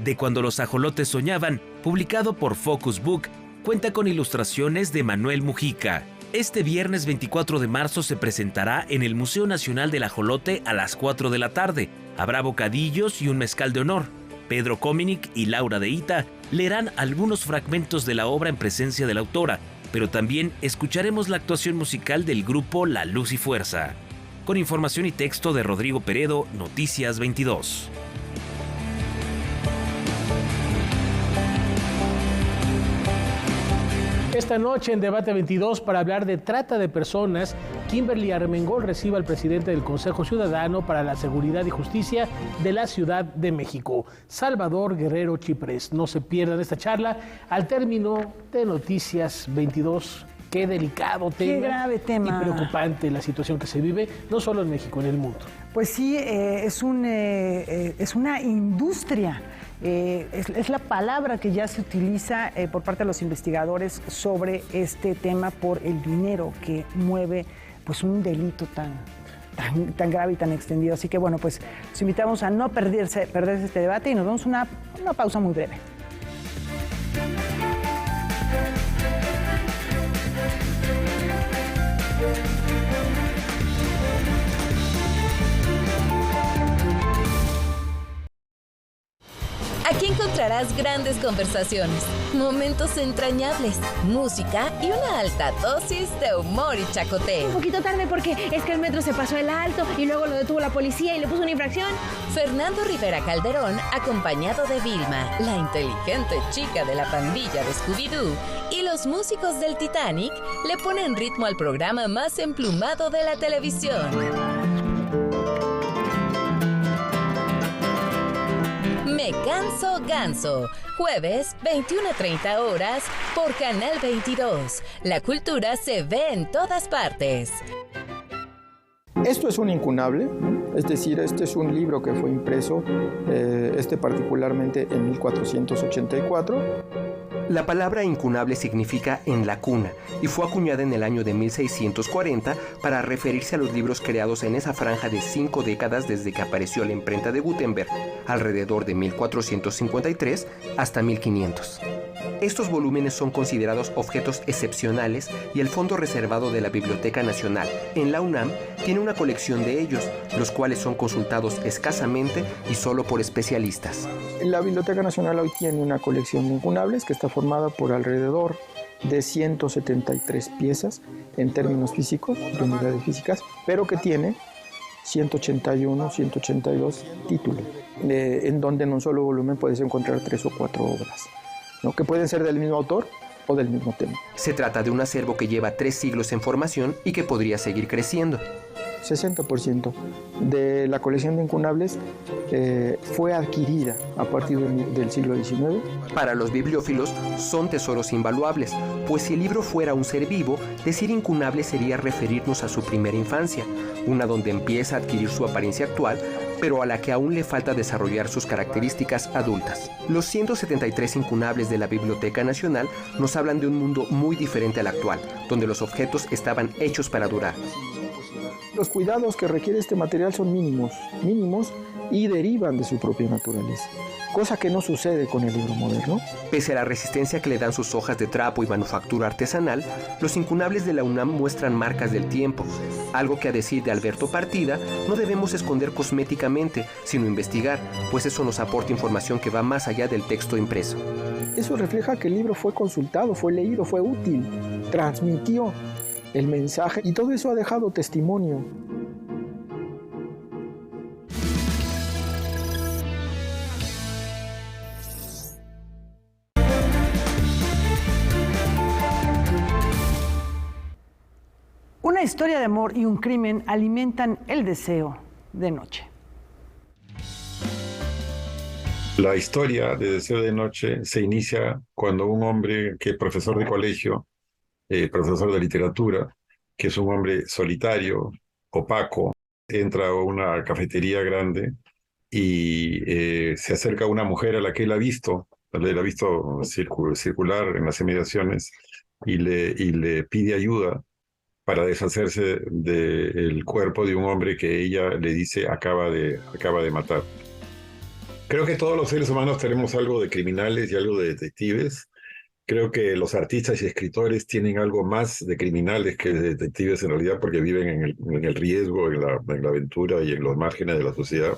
De cuando los ajolotes soñaban, publicado por Focus Book, cuenta con ilustraciones de Manuel Mujica. Este viernes 24 de marzo se presentará en el Museo Nacional del Ajolote a las 4 de la tarde. Habrá bocadillos y un mezcal de honor. Pedro Cominic y Laura de Ita leerán algunos fragmentos de la obra en presencia de la autora, pero también escucharemos la actuación musical del grupo La Luz y Fuerza. Con información y texto de Rodrigo Peredo, Noticias 22. Esta noche en Debate 22, para hablar de trata de personas, Kimberly Armengol recibe al presidente del Consejo Ciudadano para la Seguridad y Justicia de la Ciudad de México, Salvador Guerrero Chiprés. No se pierdan esta charla al término de Noticias 22. Qué delicado tema. Qué grave tema. Y preocupante la situación que se vive, no solo en México, en el mundo. Pues sí, es una industria. Es la palabra que ya se utiliza por parte de los investigadores sobre este tema por el dinero que mueve pues un delito tan grave y tan extendido. Así que bueno, pues los invitamos a no perderse este debate y nos damos una pausa muy breve. Aquí encontrarás grandes conversaciones, momentos entrañables, música y una alta dosis de humor y chacoteo. Un poquito tarde porque es que el metro se pasó el alto y luego lo detuvo la policía y le puso una infracción. Fernando Rivera Calderón, acompañado de Vilma, la inteligente chica de la pandilla de Scooby-Doo, y los músicos del Titanic le ponen ritmo al programa más emplumado de la televisión. Me Canso Ganso, jueves 21:30 horas por Canal 22. La cultura se ve en todas partes. Esto es un incunable, es decir, este es un libro que fue impreso, particularmente en 1484. La palabra incunable significa en la cuna y fue acuñada en el año de 1640 para referirse a los libros creados en esa franja de 5 décadas desde que apareció la imprenta de Gutenberg, alrededor de 1453 hasta 1500. Estos volúmenes son considerados objetos excepcionales y el Fondo Reservado de la Biblioteca Nacional en la UNAM tiene una colección de ellos, los cuales son consultados escasamente y solo por especialistas. La Biblioteca Nacional hoy tiene una colección de incunables que está formada por alrededor de 173 piezas en términos físicos, de unidades físicas, pero que tiene 181, 182 títulos, en donde en un solo volumen puedes encontrar 3 o 4 obras, ¿no? Que pueden ser del mismo autor o del mismo tema. Se trata de un acervo que lleva 3 siglos en formación y que podría seguir creciendo. 60% de la colección de incunables fue adquirida a partir del siglo XIX. Para los bibliófilos son tesoros invaluables, pues si el libro fuera un ser vivo, decir incunable sería referirnos a su primera infancia, una donde empieza a adquirir su apariencia actual, pero a la que aún le falta desarrollar sus características adultas. Los 173 incunables de la Biblioteca Nacional nos hablan de un mundo muy diferente al actual, donde los objetos estaban hechos para durar. Los cuidados que requiere este material son mínimos y derivan de su propia naturaleza, cosa que no sucede con el libro moderno. Pese a la resistencia que le dan sus hojas de trapo y manufactura artesanal, los incunables de la UNAM muestran marcas del tiempo, algo que a decir de Alberto Partida no debemos esconder cosméticamente, sino investigar, pues eso nos aporta información que va más allá del texto impreso. Eso refleja que el libro fue consultado, fue leído, fue útil, transmitió el mensaje y todo eso ha dejado testimonio. Una historia de amor y un crimen alimentan el deseo de noche. La historia de Deseo de Noche se inicia cuando un hombre que es profesor de colegio, profesor de literatura, que es un hombre solitario, opaco, entra a una cafetería grande y se acerca a una mujer a la que él ha visto circular en las inmediaciones y le pide ayuda para deshacerse del cuerpo de un hombre que ella le dice acaba de matar. Creo que todos los seres humanos tenemos algo de criminales y algo de detectives. Creo que los artistas y escritores tienen algo más de criminales que de detectives en realidad, porque viven en el riesgo, en la aventura y en los márgenes de la sociedad.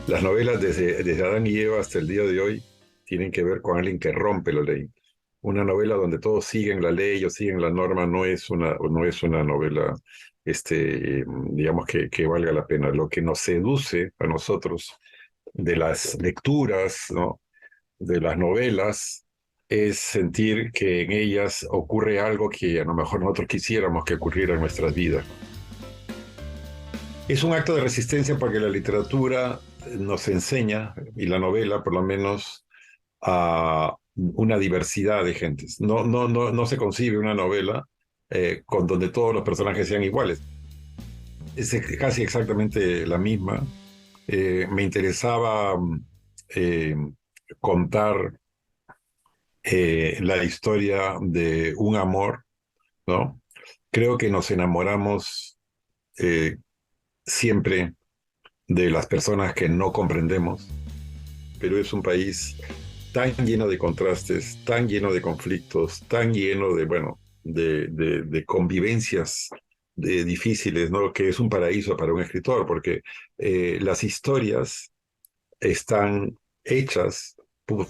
Las novelas desde Adán y Eva hasta el día de hoy tienen que ver con alguien que rompe la ley. Una novela donde todos siguen la ley o siguen la norma no es una novela digamos que valga la pena. Lo que nos seduce a nosotros de las lecturas, ¿no?, de las novelas, es sentir que en ellas ocurre algo que a lo mejor nosotros quisiéramos que ocurriera en nuestras vidas. Es un acto de resistencia porque la literatura nos enseña, y la novela por lo menos, a una diversidad de gentes. No se concibe una novela con donde todos los personajes sean iguales. Es casi exactamente la misma. Me interesaba contar la historia de un amor, ¿no? Creo que nos enamoramos siempre de las personas que no comprendemos, pero es un país tan lleno de contrastes, tan lleno de conflictos, tan lleno de convivencias difíciles, ¿no? Que es un paraíso para un escritor, porque las historias están hechas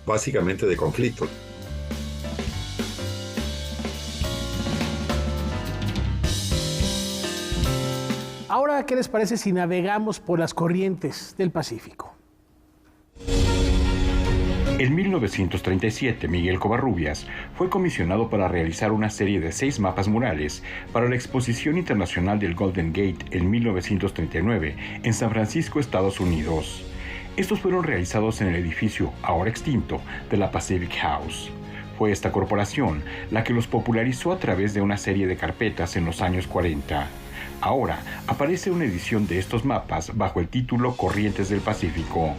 básicamente de conflictos. Ahora, ¿qué les parece si navegamos por las corrientes del Pacífico? En 1937, Miguel Covarrubias fue comisionado para realizar una serie de 6 mapas murales para la Exposición Internacional del Golden Gate en 1939 en San Francisco, Estados Unidos. Estos fueron realizados en el edificio, ahora extinto, de la Pacific House. Fue esta corporación la que los popularizó a través de una serie de carpetas en los años 40. Ahora aparece una edición de estos mapas bajo el título Corrientes del Pacífico.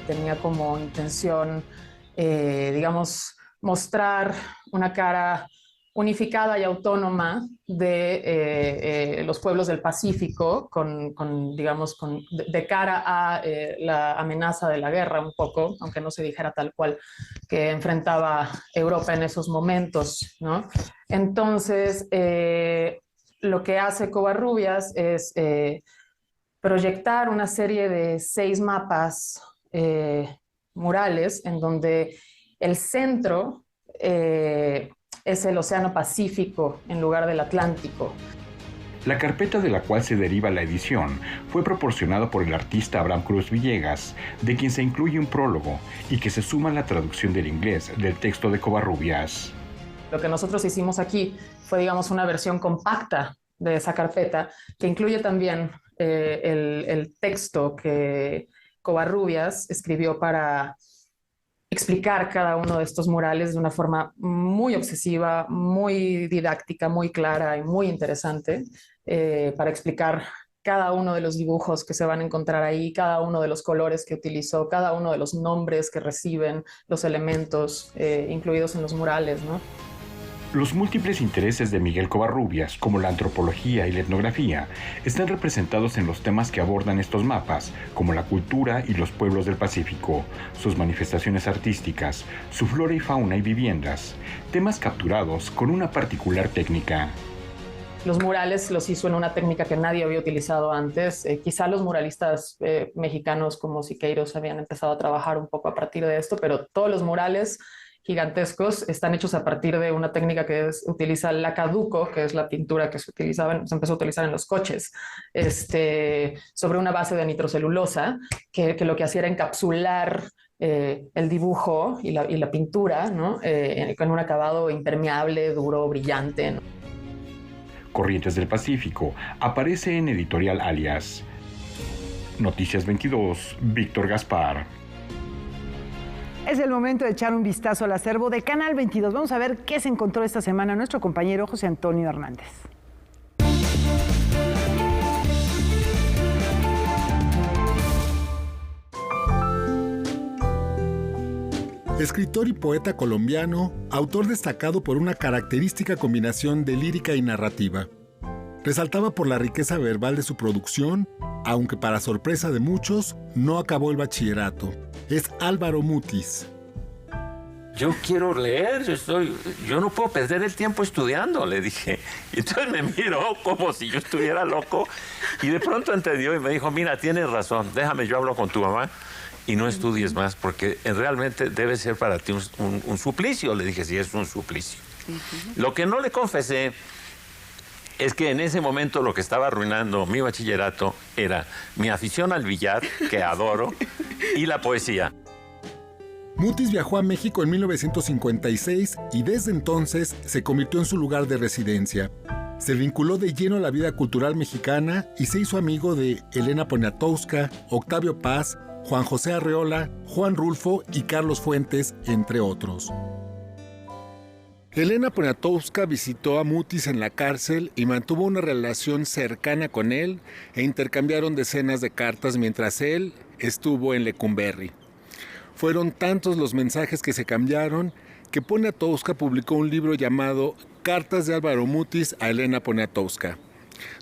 Tenía como intención, mostrar una cara unificada y autónoma de los pueblos del Pacífico, de cara a la amenaza de la guerra un poco, aunque no se dijera tal cual, que enfrentaba Europa en esos momentos, ¿no? Entonces, lo que hace Covarrubias es proyectar una serie de 6 mapas murales en donde el centro es el Océano Pacífico en lugar del Atlántico. La carpeta de la cual se deriva la edición fue proporcionada por el artista Abraham Cruz Villegas, de quien se incluye un prólogo y que se suma a la traducción del inglés del texto de Covarrubias. Lo que nosotros hicimos aquí fue, una versión compacta de esa carpeta, que incluye también el texto que Covarrubias escribió para explicar cada uno de estos murales de una forma muy obsesiva, muy didáctica, muy clara y muy interesante, para explicar cada uno de los dibujos que se van a encontrar ahí, cada uno de los colores que utilizó, cada uno de los nombres que reciben los elementos incluidos en los murales, ¿no? Los múltiples intereses de Miguel Covarrubias, como la antropología y la etnografía, están representados en los temas que abordan estos mapas, como la cultura y los pueblos del Pacífico, sus manifestaciones artísticas, su flora y fauna y viviendas, temas capturados con una particular técnica. Los murales los hizo en una técnica que nadie había utilizado antes. Quizá los muralistas mexicanos como Siqueiros habían empezado a trabajar un poco a partir de esto, pero todos los murales gigantescos están hechos a partir de una técnica que utiliza el lacaduco, que es la pintura que se empezó a utilizar en los coches, sobre una base de nitrocelulosa, que lo que hacía era encapsular el dibujo y la pintura, ¿no? Con un acabado impermeable, duro, brillante, ¿no? Corrientes del Pacífico aparece en Editorial Alias. Noticias 22, Víctor Gaspar. Es el momento de echar un vistazo al acervo de Canal 22. Vamos a ver qué se encontró esta semana nuestro compañero José Antonio Hernández. Escritor y poeta colombiano, autor destacado por una característica combinación de lírica y narrativa. Resaltaba por la riqueza verbal de su producción, aunque para sorpresa de muchos, no acabó el bachillerato. Es Álvaro Mutis. Yo quiero leer, yo no puedo perder el tiempo estudiando, le dije. Y entonces me miró como si yo estuviera loco y de pronto entendió y me dijo, mira, tienes razón, déjame, yo hablo con tu mamá y no estudies más porque realmente debe ser para ti un suplicio. Le dije, sí, es un suplicio. Lo que no le confesé es que en ese momento lo que estaba arruinando mi bachillerato era mi afición al billar, que adoro, y la poesía. Mutis viajó a México en 1956 y desde entonces se convirtió en su lugar de residencia. Se vinculó de lleno a la vida cultural mexicana y se hizo amigo de Elena Poniatowska, Octavio Paz, Juan José Arreola, Juan Rulfo y Carlos Fuentes, entre otros. Elena Poniatowska visitó a Mutis en la cárcel y mantuvo una relación cercana con él e intercambiaron decenas de cartas mientras él estuvo en Lecumberri. Fueron tantos los mensajes que se cambiaron que Poniatowska publicó un libro llamado Cartas de Álvaro Mutis a Elena Poniatowska,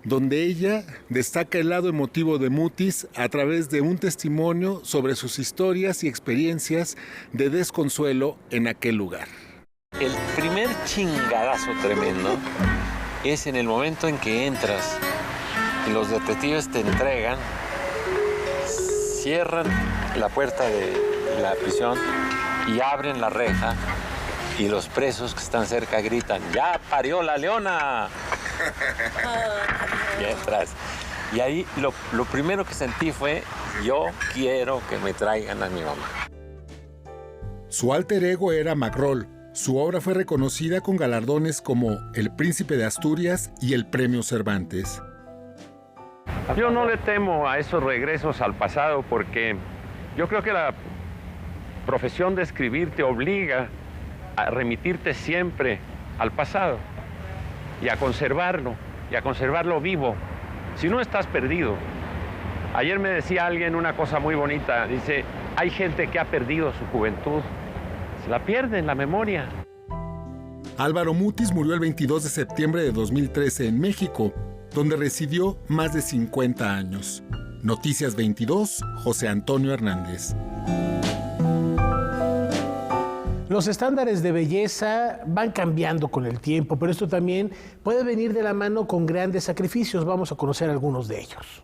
donde ella destaca el lado emotivo de Mutis a través de un testimonio sobre sus historias y experiencias de desconsuelo en aquel lugar. El primer chingadazo tremendo es en el momento en que entras y los detectives te entregan, cierran la puerta de la prisión y abren la reja y los presos que están cerca gritan, ¡ya parió la leona! Y entras. Y ahí lo primero que sentí fue, yo quiero que me traigan a mi mamá. Su alter ego era Macrol. Su obra fue reconocida con galardones como el Príncipe de Asturias y el Premio Cervantes. Yo no le temo a esos regresos al pasado porque yo creo que la profesión de escribir te obliga a remitirte siempre al pasado y a conservarlo vivo. Si no, estás perdido. Ayer me decía alguien una cosa muy bonita, dice, hay gente que ha perdido su juventud, se la pierde en la memoria. Álvaro Mutis murió el 22 de septiembre de 2013 en México, donde residió más de 50 años. Noticias 22, José Antonio Hernández. Los estándares de belleza van cambiando con el tiempo, pero esto también puede venir de la mano con grandes sacrificios. Vamos a conocer algunos de ellos.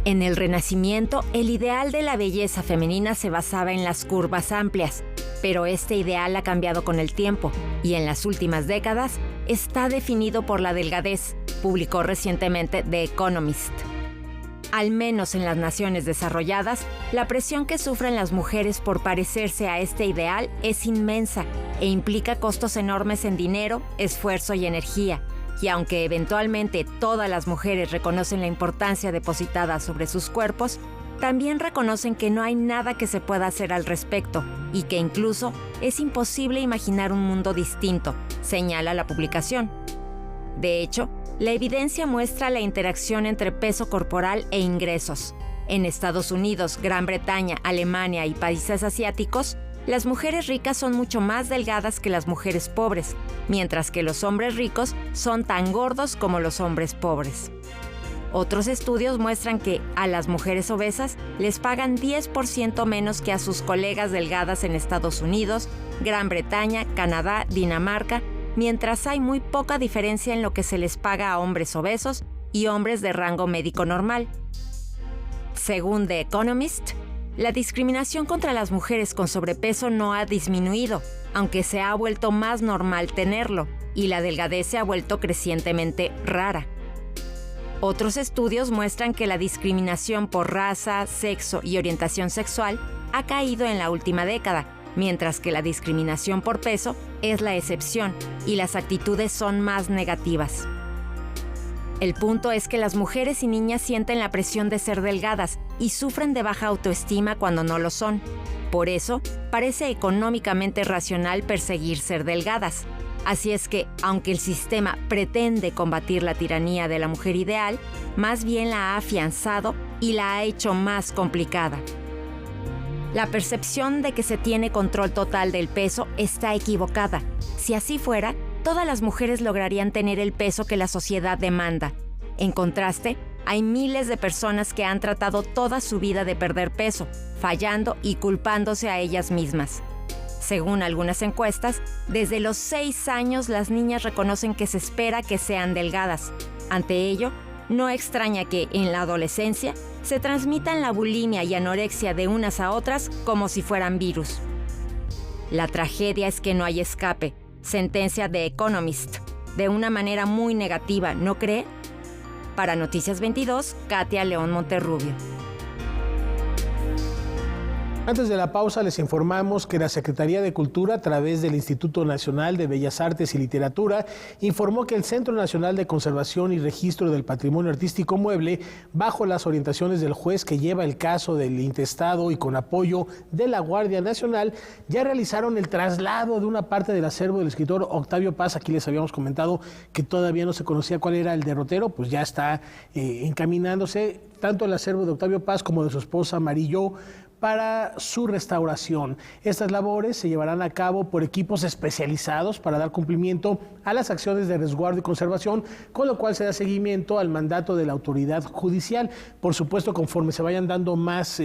En el Renacimiento, el ideal de la belleza femenina se basaba en las curvas amplias, pero este ideal ha cambiado con el tiempo y en las últimas décadas está definido por la delgadez, publicó recientemente The Economist. Al menos en las naciones desarrolladas, la presión que sufren las mujeres por parecerse a este ideal es inmensa e implica costos enormes en dinero, esfuerzo y energía. Y aunque eventualmente todas las mujeres reconocen la importancia depositada sobre sus cuerpos, también reconocen que no hay nada que se pueda hacer al respecto y que incluso es imposible imaginar un mundo distinto, señala la publicación. De hecho, la evidencia muestra la interacción entre peso corporal e ingresos. En Estados Unidos, Gran Bretaña, Alemania y países asiáticos, las mujeres ricas son mucho más delgadas que las mujeres pobres, mientras que los hombres ricos son tan gordos como los hombres pobres. Otros estudios muestran que a las mujeres obesas les pagan 10% menos que a sus colegas delgadas en Estados Unidos, Gran Bretaña, Canadá, Dinamarca, mientras hay muy poca diferencia en lo que se les paga a hombres obesos y hombres de rango médico normal. Según The Economist, la discriminación contra las mujeres con sobrepeso no ha disminuido, aunque se ha vuelto más normal tenerlo, y la delgadez se ha vuelto crecientemente rara. Otros estudios muestran que la discriminación por raza, sexo y orientación sexual ha caído en la última década, mientras que la discriminación por peso es la excepción y las actitudes son más negativas. El punto es que las mujeres y niñas sienten la presión de ser delgadas y sufren de baja autoestima cuando no lo son. Por eso, parece económicamente racional perseguir ser delgadas. Así es que, aunque el sistema pretende combatir la tiranía de la mujer ideal, más bien la ha afianzado y la ha hecho más complicada. La percepción de que se tiene control total del peso está equivocada. Si así fuera, todas las mujeres lograrían tener el peso que la sociedad demanda. En contraste, hay miles de personas que han tratado toda su vida de perder peso, fallando y culpándose a ellas mismas. Según algunas encuestas, desde los 6 años las niñas reconocen que se espera que sean delgadas. Ante ello, no extraña que, en la adolescencia, se transmitan la bulimia y anorexia de unas a otras como si fueran virus. La tragedia es que no hay escape, sentencia The Economist, de una manera muy negativa, ¿no cree? Para Noticias 22, Katia León Monterrubio. Antes de la pausa les informamos que la Secretaría de Cultura, a través del Instituto Nacional de Bellas Artes y Literatura, informó que el Centro Nacional de Conservación y Registro del Patrimonio Artístico Mueble, bajo las orientaciones del juez que lleva el caso del intestado y con apoyo de la Guardia Nacional, ya realizaron el traslado de una parte del acervo del escritor Octavio Paz. Aquí les habíamos comentado que todavía no se conocía cuál era el derrotero, pues ya está encaminándose tanto el acervo de Octavio Paz como de su esposa Marillo para su restauración. Estas labores se llevarán a cabo por equipos especializados para dar cumplimiento a las acciones de resguardo y conservación, con lo cual se da seguimiento al mandato de la autoridad judicial. Por supuesto, conforme se vayan dando más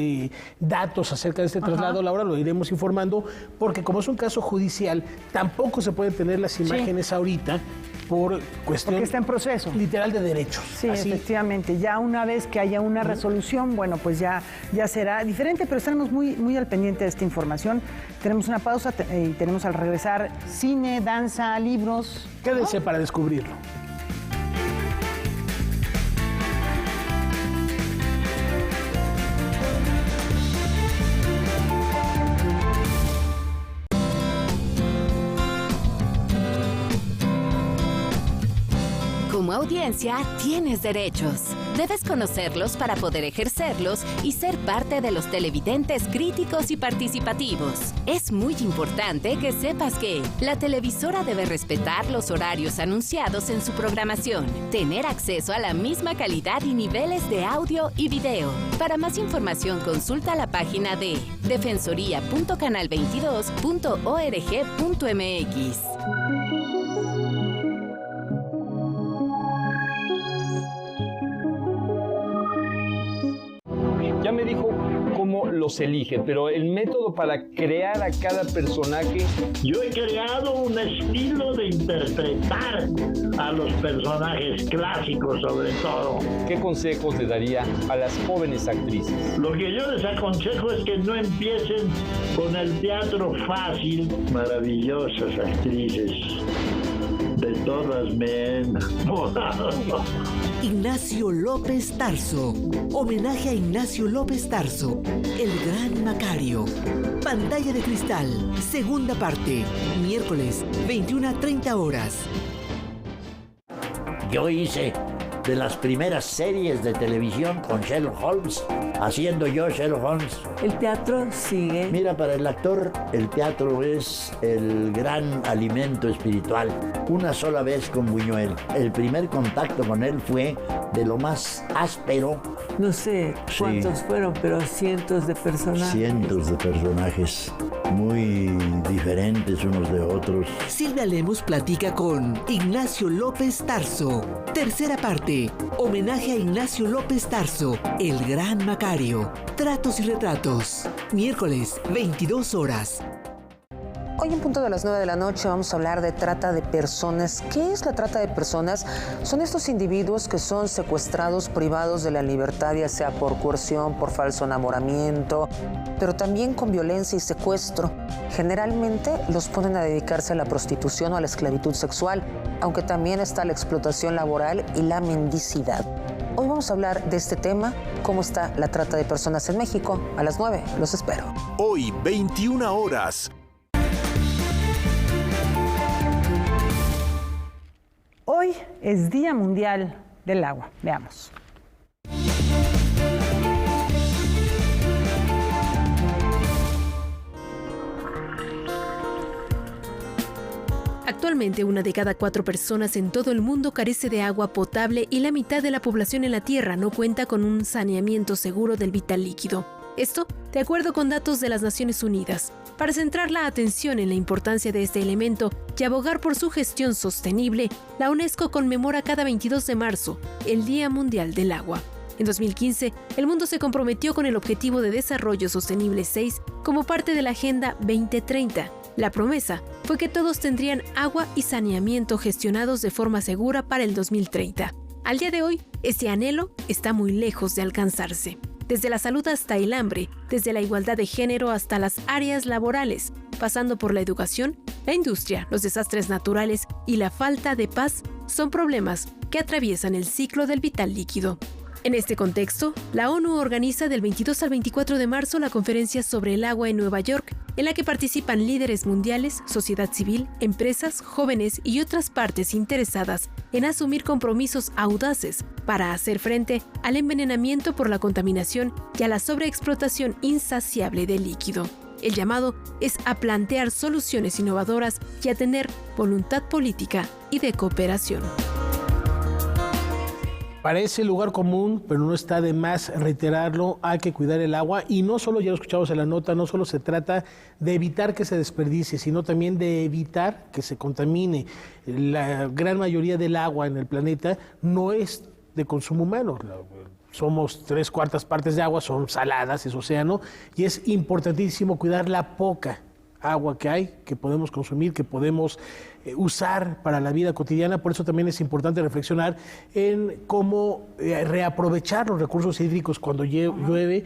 datos acerca de este traslado, Laura, lo iremos informando, porque como es un caso judicial, tampoco se pueden tener las imágenes ahorita por cuestión... Porque está en proceso. Literal de derechos. Sí, así. Efectivamente. Ya una vez que haya una resolución, bueno, pues ya será diferente, pero estaremos muy al pendiente de esta información. Tenemos una pausa y tenemos al regresar cine, danza, libros. Quédense para descubrirlo. Como audiencia, tienes derechos. Debes conocerlos para poder ejercerlos y ser parte de los televidentes críticos y participativos. Es muy importante que sepas que la televisora debe respetar los horarios anunciados en su programación, tener acceso a la misma calidad y niveles de audio y video. Para más información, consulta la página de defensoría.canal22.org.mx. Ya me dijo cómo los elige, pero el método para crear a cada personaje... Yo he creado un estilo de interpretar a los personajes clásicos, sobre todo. ¿Qué consejos le daría a las jóvenes actrices? Lo que yo les aconsejo es que no empiecen con el teatro fácil. Maravillosas actrices. De todas me enamorado. Ignacio López Tarso. Homenaje a Ignacio López Tarso, el gran Macario. Pantalla de Cristal, segunda parte, miércoles, 21:30. Yo hice de las primeras series de televisión con Sherlock Holmes, haciendo yo Sherlock Holmes. El teatro sigue. Mira, para el actor, el teatro es el gran alimento espiritual. Una sola vez con Buñuel. El primer contacto con él fue de lo más áspero. No sé cuántos fueron, pero cientos de personajes. Cientos de personajes, muy diferentes unos de otros. Silvia Lemus platica con Ignacio López Tarso. Tercera parte, homenaje a Ignacio López Tarso, el gran Macario. Tratos y retratos, miércoles, 22:00. Hoy en punto de las 9 de la noche vamos a hablar de trata de personas. ¿Qué es la trata de personas? Son estos individuos que son secuestrados, privados de la libertad, ya sea por coerción, por falso enamoramiento, pero también con violencia y secuestro. Generalmente los ponen a dedicarse a la prostitución o a la esclavitud sexual, aunque también está la explotación laboral y la mendicidad. Hoy vamos a hablar de este tema, cómo está la trata de personas en México. A las 9, los espero. Hoy, 21:00. Hoy es Día Mundial del Agua. Veamos. Actualmente, 1 de cada 4 personas en todo el mundo carece de agua potable y la mitad de la población en la Tierra no cuenta con un saneamiento seguro del vital líquido. Esto, de acuerdo con datos de las Naciones Unidas. Para centrar la atención en la importancia de este elemento y abogar por su gestión sostenible, la UNESCO conmemora cada 22 de marzo el Día Mundial del Agua. En 2015, el mundo se comprometió con el Objetivo de Desarrollo Sostenible 6 como parte de la Agenda 2030. La promesa fue que todos tendrían agua y saneamiento gestionados de forma segura para el 2030. Al día de hoy, este anhelo está muy lejos de alcanzarse. Desde la salud hasta el hambre, desde la igualdad de género hasta las áreas laborales, pasando por la educación, la industria, los desastres naturales y la falta de paz, son problemas que atraviesan el ciclo del vital líquido. En este contexto, la ONU organiza del 22 al 24 de marzo la conferencia sobre el agua en Nueva York, en la que participan líderes mundiales, sociedad civil, empresas, jóvenes y otras partes interesadas en asumir compromisos audaces para hacer frente al envenenamiento por la contaminación y a la sobreexplotación insaciable del líquido. El llamado es a plantear soluciones innovadoras y a tener voluntad política y de cooperación. Parece lugar común, pero no está de más reiterarlo, hay que cuidar el agua y no solo, ya lo escuchamos en la nota, no solo se trata de evitar que se desperdicie, sino también de evitar que se contamine. La gran mayoría del agua en el planeta no es de consumo humano. Somos 3/4 partes de agua, son saladas, es océano, y es importantísimo cuidar la poca agua que hay, que podemos consumir, que podemos usar para la vida cotidiana. Por eso también es importante reflexionar en cómo reaprovechar los recursos hídricos cuando llueve.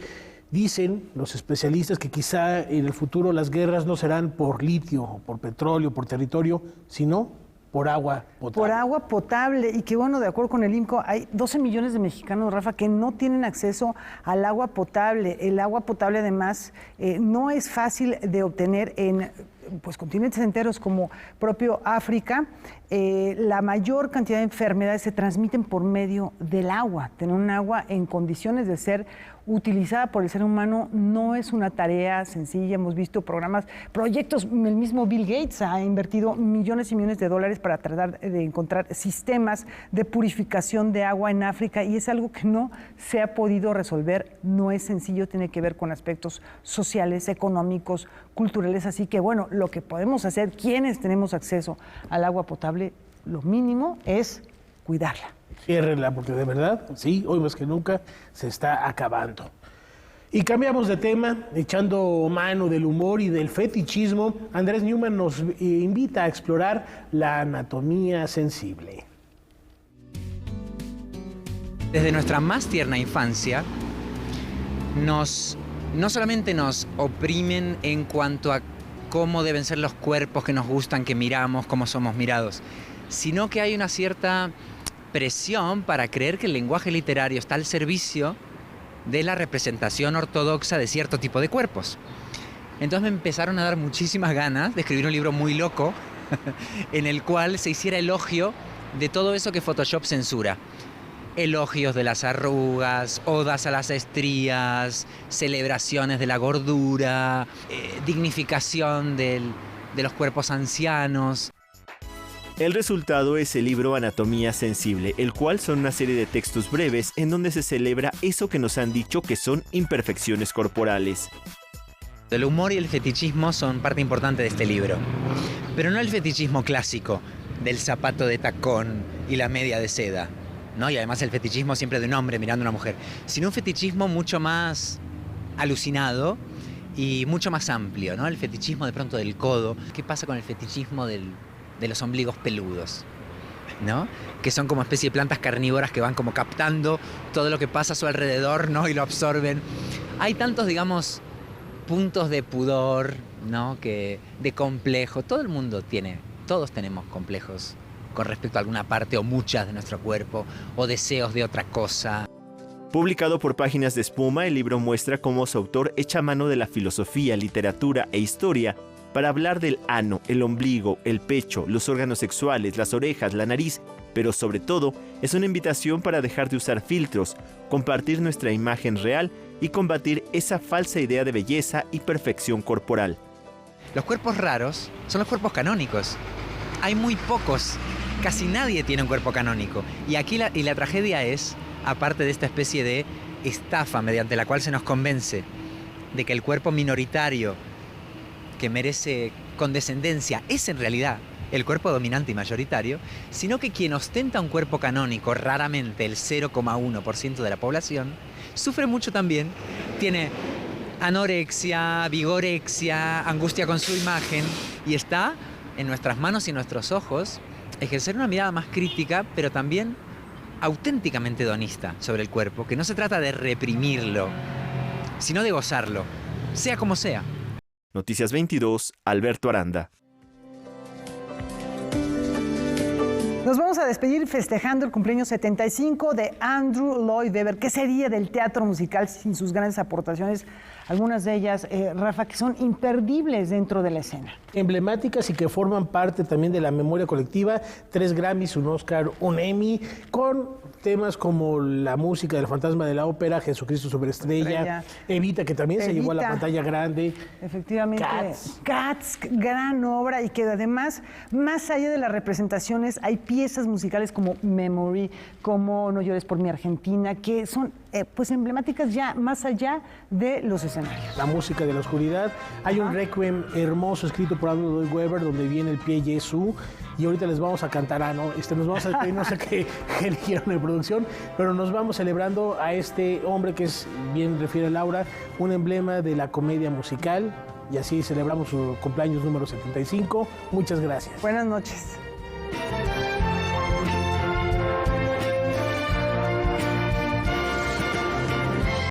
Dicen los especialistas que quizá en el futuro las guerras no serán por litio, por petróleo, por territorio, sino por agua potable. Por agua potable, y que bueno, de acuerdo con el INCO, hay 12 millones de mexicanos, Rafa, que no tienen acceso al agua potable. El agua potable, además, no es fácil de obtener en continentes enteros como propio África. La mayor cantidad de enfermedades se transmiten por medio del agua. Tener un agua en condiciones de ser utilizada por el ser humano no es una tarea sencilla. Hemos visto proyectos, el mismo Bill Gates ha invertido millones y millones de dólares para tratar de encontrar sistemas de purificación de agua en África, y es algo que no se ha podido resolver. No es sencillo, tiene que ver con aspectos sociales, económicos, culturales. Así que bueno, lo que podemos hacer, quienes tenemos acceso al agua potable, lo mínimo es cuidarla. Ciérrenla, porque de verdad, sí, hoy más que nunca se está acabando. Y cambiamos de tema, echando mano del humor y del fetichismo. Andrés Newman nos invita a explorar la anatomía sensible. Desde nuestra más tierna infancia, no solamente nos oprimen en cuanto a cómo deben ser los cuerpos que nos gustan, que miramos, cómo somos mirados, sino que hay una cierta presión para creer que el lenguaje literario está al servicio de la representación ortodoxa de cierto tipo de cuerpos. Entonces me empezaron a dar muchísimas ganas de escribir un libro muy loco en el cual se hiciera elogio de todo eso que Photoshop censura. Elogios de las arrugas, odas a las estrías, celebraciones de la gordura, dignificación de los cuerpos ancianos. El resultado es el libro Anatomía Sensible, el cual son una serie de textos breves en donde se celebra eso que nos han dicho que son imperfecciones corporales. El humor y el fetichismo son parte importante de este libro, pero no el fetichismo clásico del zapato de tacón y la media de seda, ¿no? Y además el fetichismo siempre de un hombre mirando a una mujer, sino un fetichismo mucho más alucinado y mucho más amplio, ¿no? El fetichismo de pronto del codo. ¿Qué pasa con el fetichismo de los ombligos peludos, ¿no? Que son como especie de plantas carnívoras que van como captando todo lo que pasa a su alrededor, ¿no? Y lo absorben. Hay tantos, digamos, puntos de pudor, ¿no? De complejo. Todo el mundo todos tenemos complejos con respecto a alguna parte o muchas de nuestro cuerpo, o deseos de otra cosa. Publicado por Páginas de Espuma, el libro muestra cómo su autor echa mano de la filosofía, literatura e historia para hablar del ano, el ombligo, el pecho, los órganos sexuales, las orejas, la nariz, pero sobre todo es una invitación para dejar de usar filtros, compartir nuestra imagen real y combatir esa falsa idea de belleza y perfección corporal. Los cuerpos raros son los cuerpos canónicos. Hay muy pocos, casi nadie tiene un cuerpo canónico. Y aquí la tragedia es, aparte de esta especie de estafa mediante la cual se nos convence de que el cuerpo minoritario que merece condescendencia es en realidad el cuerpo dominante y mayoritario, sino que quien ostenta un cuerpo canónico, raramente el 0,1% de la población, sufre mucho también, tiene anorexia, vigorexia, angustia con su imagen, y está en nuestras manos y en nuestros ojos ejercer una mirada más crítica, pero también auténticamente hedonista sobre el cuerpo, que no se trata de reprimirlo, sino de gozarlo, sea como sea. Noticias 22, Alberto Aranda. Nos vamos a despedir festejando el cumpleaños 75 de Andrew Lloyd Webber. ¿Qué sería del teatro musical sin sus grandes aportaciones? Algunas de ellas, Rafa, que son imperdibles dentro de la escena. Emblemáticas y que forman parte también de la memoria colectiva. 3 Grammys, un Oscar, un Emmy, con temas como la música del Fantasma de la Ópera, Jesucristo Superestrella, Evita, que también se llevó a la pantalla grande. Efectivamente. Cats, gran obra, y que además, más allá de las representaciones, hay piezas musicales como Memory, como No llores por mi Argentina, que son pues emblemáticas ya más allá de los escenarios. La música de la oscuridad. Hay un requiem hermoso escrito por Andrew Lloyd Webber donde viene el pie Jesús, y ahorita les vamos a cantar, nos vamos a despedir, no sé qué eligieron de producción, pero nos vamos celebrando a este hombre que es, bien refiere Laura, un emblema de la comedia musical, y así celebramos su cumpleaños número 75. Muchas gracias. Buenas noches.